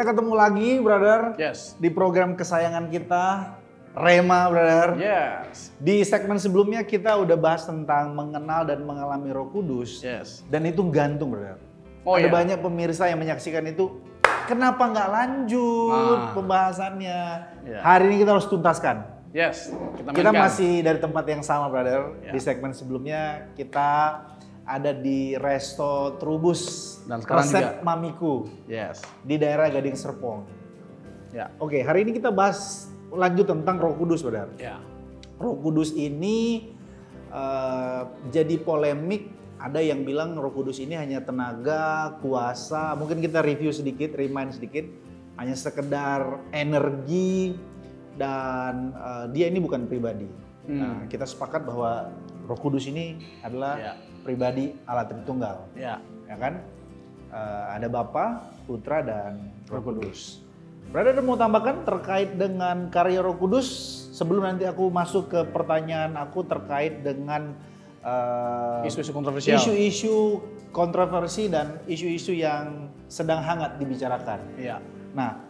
Kita ketemu lagi, brother. Yes. Di program kesayangan kita, Rema, brother. Yes. Di segmen sebelumnya kita udah bahas tentang mengenal dan mengalami Roh Kudus. Yes. Dan itu gantung, brother. Oh, Ada iya. banyak pemirsa yang menyaksikan itu. Kenapa nggak lanjut pembahasannya? Iya. Hari ini kita harus tuntaskan. Yes. Kita mainkan. masih dari tempat yang sama, brother. Ya. Di segmen sebelumnya kita ada di Resto Trubus Dan sekarang Resep juga. Mamiku Yes. di daerah Gading Serpong. Ya. Oke, hari ini kita bahas lanjut tentang Roh Kudus, brother. Ya. Roh Kudus ini jadi polemik. Ada yang bilang Roh Kudus ini hanya tenaga, kuasa. Mungkin kita review sedikit, remind sedikit. Hanya sekedar energi dan dia ini bukan pribadi. Nah, kita sepakat bahwa Roh Kudus ini adalah pribadi Allah Tritunggal. Ya. Ya kan? Ada Bapa, Putra, dan Roh Kudus. Brother, ada mau tambahkan terkait dengan karya Roh Kudus sebelum nanti aku masuk ke pertanyaan aku terkait dengan Isu-isu kontroversial. isu-isu kontroversi dan isu-isu yang sedang hangat dibicarakan. Ya. Nah,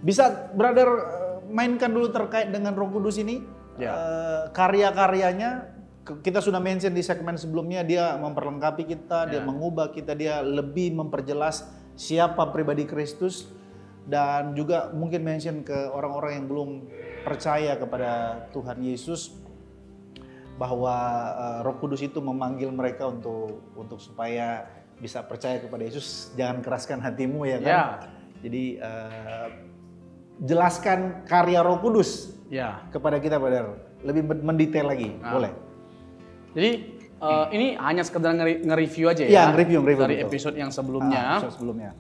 bisa brother mainkan dulu terkait dengan Roh Kudus ini, Ya. karya-karyanya. Kita sudah mention di segmen sebelumnya, dia memperlengkapi kita, dia Ya. mengubah kita, dia lebih memperjelas siapa pribadi Kristus, dan juga mungkin mention ke orang-orang yang belum percaya kepada Tuhan Yesus bahwa Roh Kudus itu memanggil mereka untuk supaya bisa percaya kepada Yesus. Jangan keraskan hatimu, ya kan? Ya. Jadi jelaskan karya Roh Kudus Ya. kepada kita, brother. Lebih mendetail lagi, boleh? Jadi ini hanya sekedar nge-review aja Iya, ya. nge-review, dari betul. episode yang sebelumnya. Episode sebelumnya.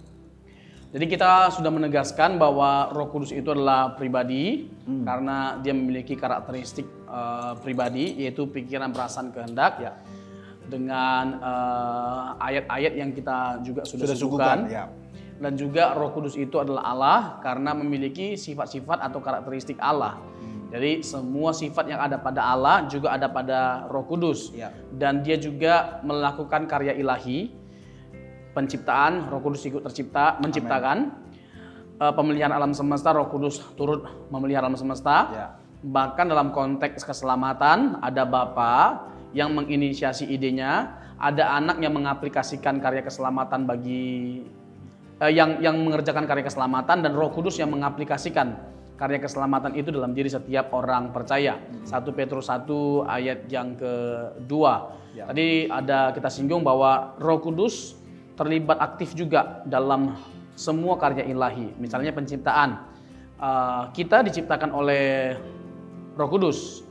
Jadi kita sudah menegaskan bahwa Roh Kudus itu adalah pribadi karena dia memiliki karakteristik pribadi, yaitu pikiran, perasaan, kehendak. Ya. Dengan ayat-ayat yang kita juga sudah suguhkan, sebutkan. ya. Dan juga Roh Kudus itu adalah Allah karena memiliki sifat-sifat atau karakteristik Allah. Jadi semua sifat yang ada pada Allah juga ada pada Roh Kudus. Ya. Dan dia juga melakukan karya ilahi, penciptaan. Roh Kudus ikut menciptakan. Pemeliharaan alam semesta, Roh Kudus turut memelihara alam semesta. Ya. Bahkan dalam konteks keselamatan ada Bapa yang menginisiasi idenya, ada anak yang mengaplikasikan karya keselamatan bagi yang mengerjakan karya keselamatan, dan Roh Kudus yang mengaplikasikan karya keselamatan itu dalam diri setiap orang percaya. 1 Petrus 1 ayat yang kedua. Ya. Tadi ada kita singgung bahwa Roh Kudus terlibat aktif juga dalam semua karya ilahi. Misalnya penciptaan. Kita diciptakan oleh Roh Kudus.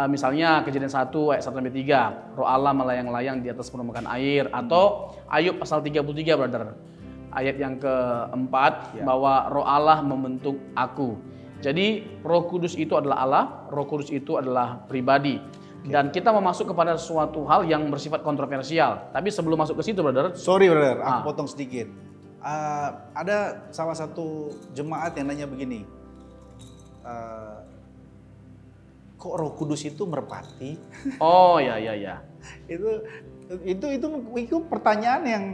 Misalnya Kejadian 1 ayat 1-3. Roh Allah melayang-layang di atas permukaan air. Atau Ayub pasal 33, brother. Ayat yang keempat, bahwa Roh Allah membentuk aku. Jadi Roh Kudus itu adalah Allah, Roh Kudus itu adalah pribadi. Dan kita mau masuk kepada suatu hal yang bersifat kontroversial. Tapi sebelum masuk ke situ, brother. Sorry, brother, aku potong sedikit. Ada salah satu jemaat yang nanya begini, kok Roh Kudus itu merpati? Oh ya. itu pertanyaan yang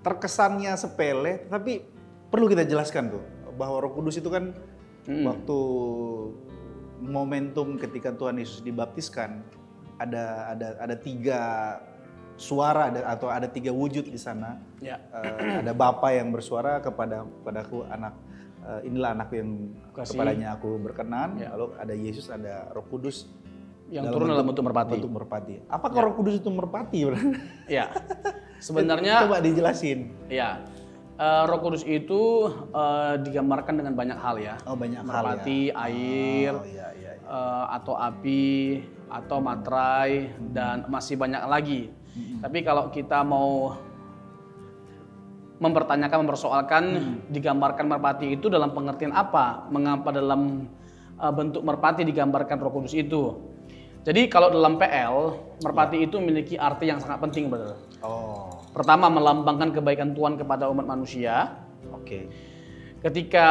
terkesannya sepele, tapi perlu kita jelaskan tuh bahwa Roh Kudus itu kan waktu momentum ketika Tuhan Yesus dibaptiskan ada 3 suara atau ada 3 wujud di sana. Ya. Ada Bapa yang bersuara kepadaku, anak inilah anakku yang Kasih. kepadanya aku berkenan. Ya. Lalu ada Yesus, ada Roh Kudus Yang turun dalam bentuk merpati. Apakah Roh Kudus itu merpati? Ya. Sebenarnya coba dijelasin. ya. Roh Kudus itu digambarkan dengan banyak hal ya. Oh, banyak hal ya. Merpati, air, iya. atau api, atau materai, dan masih banyak lagi. Tapi kalau kita mau mempersoalkan digambarkan merpati itu dalam pengertian apa? Mengapa dalam bentuk merpati digambarkan Roh Kudus itu? Jadi kalau dalam PL, merpati itu memiliki arti yang sangat penting, brother. Oh, Pertama, melambangkan kebaikan Tuhan kepada umat manusia. oke. Ketika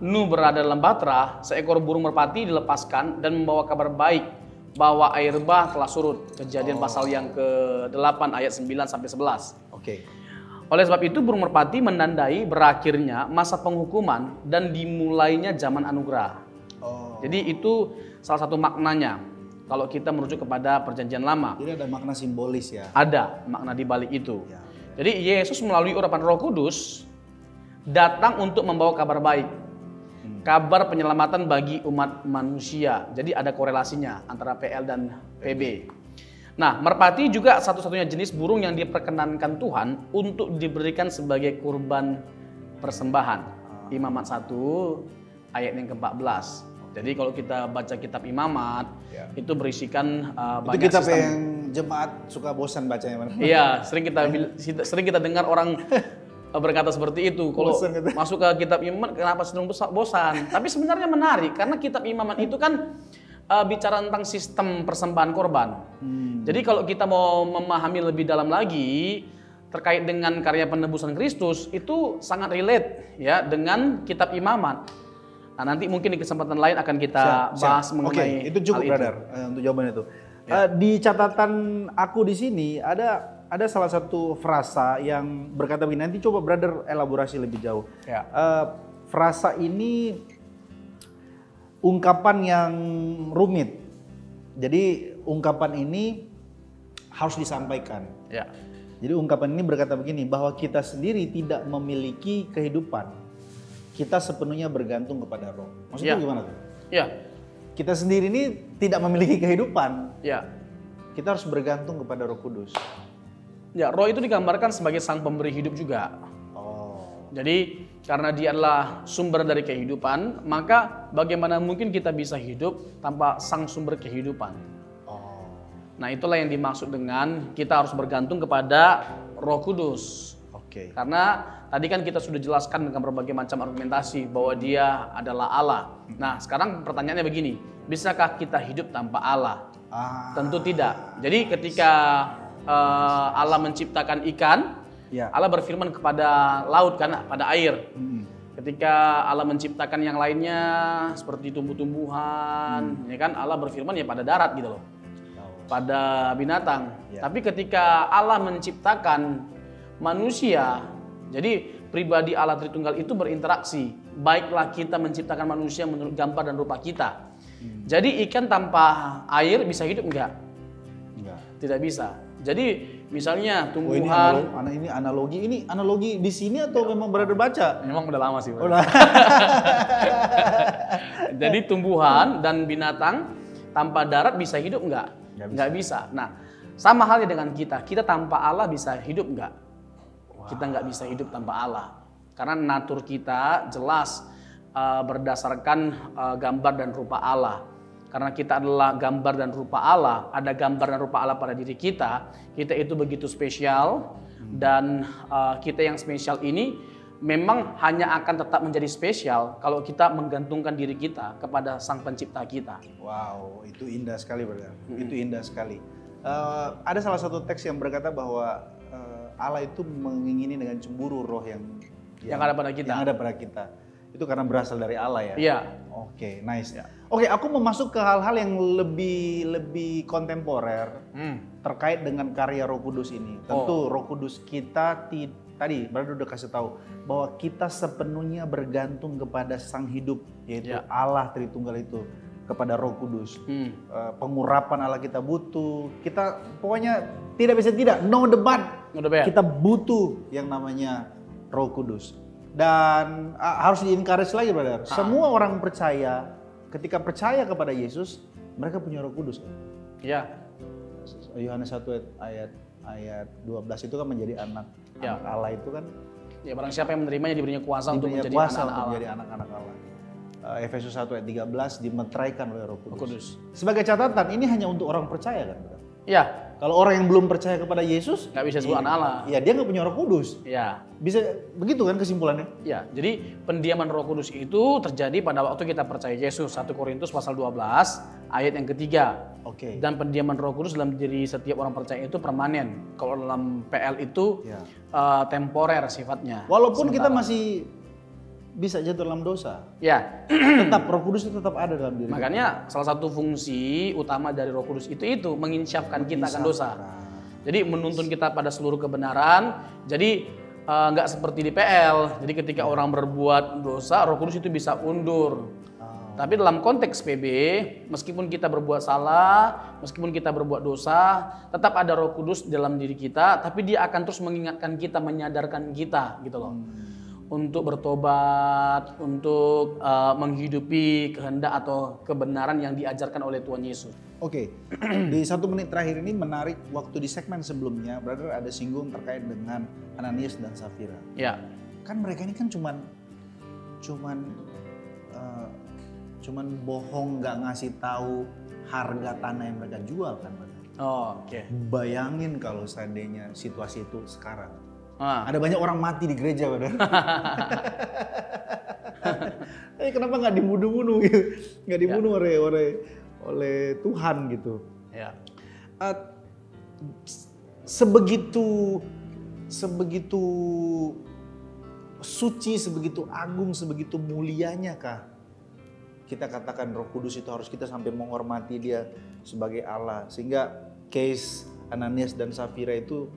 Nuh berada dalam Batra, seekor burung merpati dilepaskan dan membawa kabar baik bahwa air bah telah surut. Kejadian pasal yang ke-8 ayat 9-11. Oke. Oleh sebab itu burung merpati menandai berakhirnya masa penghukuman dan dimulainya zaman anugerah. Oh. Jadi itu salah satu maknanya kalau kita merujuk kepada perjanjian lama. Jadi ada makna simbolis ya. Ada makna di balik itu. Ya. Jadi Yesus melalui urapan Roh Kudus datang untuk membawa kabar baik. Kabar penyelamatan bagi umat manusia. Jadi ada korelasinya antara PL dan PB. Nah, merpati juga satu-satunya jenis burung yang diperkenankan Tuhan untuk diberikan sebagai kurban persembahan. Imamat 1 ayat yang ke-14. Jadi kalau kita baca kitab Imamat, itu berisikan banyak itu kitab sistem. yang jemaat suka bosan bacanya. Iya, sering kita dengar orang berkata seperti itu. Kalau masuk ke kitab Imamat, kenapa cenderung bosan? Tapi sebenarnya menarik karena kitab Imamat itu kan bicara tentang sistem persembahan korban. Jadi kalau kita mau memahami lebih dalam lagi terkait dengan karya penebusan Kristus, itu sangat relate ya dengan kitab Imamat. Nah, nanti mungkin di kesempatan lain akan kita bahas mengenai itu cukup, brother, untuk jawaban itu. Di catatan aku di sini ada salah satu frasa yang berkata begini. Nanti coba brother elaborasi lebih jauh. Frasa ini ungkapan yang rumit. Jadi ungkapan ini harus disampaikan. Jadi ungkapan ini berkata begini, bahwa kita sendiri tidak memiliki kehidupan. Kita sepenuhnya bergantung kepada Roh. Maksudnya gimana tuh? Kita sendiri ini tidak memiliki kehidupan. Kita harus bergantung kepada Roh Kudus. Roh itu digambarkan sebagai sang pemberi hidup juga. Jadi karena dia adalah sumber dari kehidupan, maka bagaimana mungkin kita bisa hidup tanpa sang sumber kehidupan? Nah, itulah yang dimaksud dengan kita harus bergantung kepada Roh Kudus. Karena tadi kan kita sudah jelaskan dengan berbagai macam argumentasi bahwa dia adalah Allah. Nah, sekarang pertanyaannya begini, bisakah kita hidup tanpa Allah? Tentu tidak. Jadi ketika Allah menciptakan ikan, Allah berfirman kepada laut kan, pada air. Ketika Allah menciptakan yang lainnya seperti tumbuh-tumbuhan, ya kan, Allah berfirman ya pada darat gitu loh, pada binatang. Tapi ketika Allah menciptakan manusia, jadi pribadi Allah Tritunggal itu berinteraksi. Baiklah kita menciptakan manusia menurut gambar dan rupa kita. Jadi ikan tanpa air bisa hidup enggak? Tidak bisa. Jadi misalnya tumbuhan. Ini analogi di sini atau memang berada baca? Memang udah lama sih. Jadi tumbuhan dan binatang tanpa darat bisa hidup enggak? Enggak bisa. Nah, sama halnya dengan kita. Kita tanpa Allah bisa hidup enggak? Kita nggak bisa hidup tanpa Allah. Karena natur kita jelas berdasarkan gambar dan rupa Allah. Karena kita adalah gambar dan rupa Allah, ada gambar dan rupa Allah pada diri kita. Kita itu begitu spesial dan kita yang spesial ini memang hanya akan tetap menjadi spesial kalau kita menggantungkan diri kita kepada Sang Pencipta kita. Wow, itu indah sekali, brother. Itu indah sekali. Ada salah satu teks yang berkata bahwa Allah itu mengingini dengan cemburu roh yang ada pada kita. Yang ada pada kita. Itu karena berasal dari Allah ya? Iya. Oke, nice. Oke, aku mau masuk ke hal-hal yang lebih kontemporer terkait dengan karya Roh Kudus ini. Tentu Roh Kudus kita tadi Brother udah kasih tahu bahwa kita sepenuhnya bergantung kepada Sang Hidup, yaitu Allah Tritunggal itu, kepada Roh Kudus. Pengurapan Allah kita butuh. Kita pokoknya tidak bisa tidak, no debat. Kita butuh yang namanya Roh Kudus. Dan harus di-encourage lagi, brother. Semua orang percaya, ketika percaya kepada Yesus, mereka punya Roh Kudus. Yohanes 1 ayat 12 itu kan menjadi anak Allah itu kan. Ya, barang siapa yang menerimanya diberinya kuasa untuk menjadi anak-anak Allah. Efesus 1 ayat 13 dimeteraikan oleh Roh Kudus. Sebagai catatan, ini hanya untuk orang percaya kan, brother? Iya. Kalau orang yang belum percaya kepada Yesus, nggak bisa disebut anak Allah. Iya, dia nggak punya Roh Kudus. Iya. Bisa begitu kan kesimpulannya? Iya. Jadi pendiaman Roh Kudus itu terjadi pada waktu kita percaya Yesus. 1 Korintus pasal 12 ayat yang ketiga. Dan pendiaman Roh Kudus dalam diri setiap orang percaya itu permanen. Kalau dalam PL itu temporer sifatnya. Walaupun kita masih bisa jatuh dalam dosa. Ya. Tetap Roh Kudus itu tetap ada dalam diri. Makanya salah satu fungsi utama dari Roh Kudus itu menginsyafkan kita akan dosa. Jadi menuntun kita pada seluruh kebenaran. Jadi nggak seperti di PL. Jadi ketika orang berbuat dosa, Roh Kudus itu bisa undur. Tapi dalam konteks PB, meskipun kita berbuat salah, meskipun kita berbuat dosa, tetap ada Roh Kudus dalam diri kita, tapi dia akan terus mengingatkan kita, menyadarkan kita gitu loh. Untuk bertobat, untuk menghidupi kehendak atau kebenaran yang diajarkan oleh Tuhan Yesus. Oke, di 1 menit terakhir ini menarik, waktu di segmen sebelumnya, brother ada singgung terkait dengan Ananias dan Safira. Ya. Kan mereka ini kan cuman bohong, nggak ngasih tahu harga tanah yang mereka jual kan, brother. Oh, oke. Bayangin kalau seandainya situasi itu sekarang. Ada banyak orang mati di gereja, brother. Kenapa nggak dibunuh-bunuh gitu? Nggak dibunuh oleh Tuhan gitu. Ya. Sebegitu suci, sebegitu agung, sebegitu mulianya kah kita katakan Roh Kudus itu harus kita sampai menghormati dia sebagai Allah, sehingga case Ananias dan Safira itu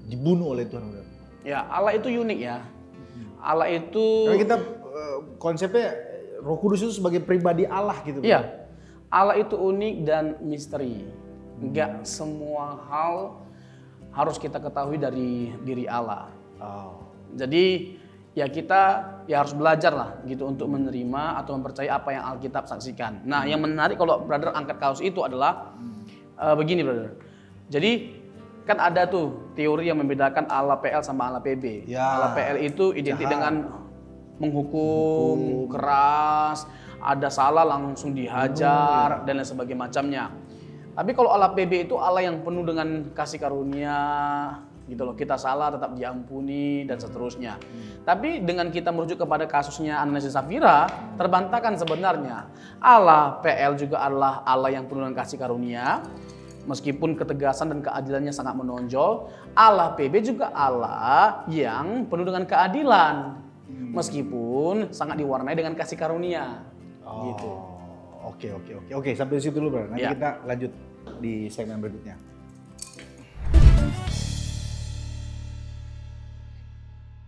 dibunuh oleh Tuhan. Ya, Allah itu unik ya. Allah itu... Karena kita konsepnya Roh Kudus itu sebagai pribadi Allah gitu. Iya, Allah itu unik dan misteri. Enggak semua hal harus kita ketahui dari diri Allah. Jadi ya kita harus belajar lah gitu untuk menerima atau mempercayai apa yang Alkitab saksikan. Nah, yang menarik kalau brother angkat kasus itu adalah begini, brother. Jadi kan ada tuh teori yang membedakan Allah PL sama Allah PB. Ya, Allah PL itu identik dengan menghukum, keras, ada salah langsung dihajar dan lain sebagainya macamnya. Tapi kalau Allah PB itu Allah yang penuh dengan kasih karunia, gitu loh. Kita salah tetap diampuni dan seterusnya. Tapi dengan kita merujuk kepada kasusnya Ananias dan Safira, terbantahkan sebenarnya Allah PL juga adalah Allah yang penuh dengan kasih karunia. Meskipun ketegasan dan keadilannya sangat menonjol, Allah PB juga Allah yang penuh dengan keadilan. Meskipun sangat diwarnai dengan kasih karunia. Gitu. Oke, sampai di situ dulu, bro. Nanti kita lanjut di segmen berikutnya.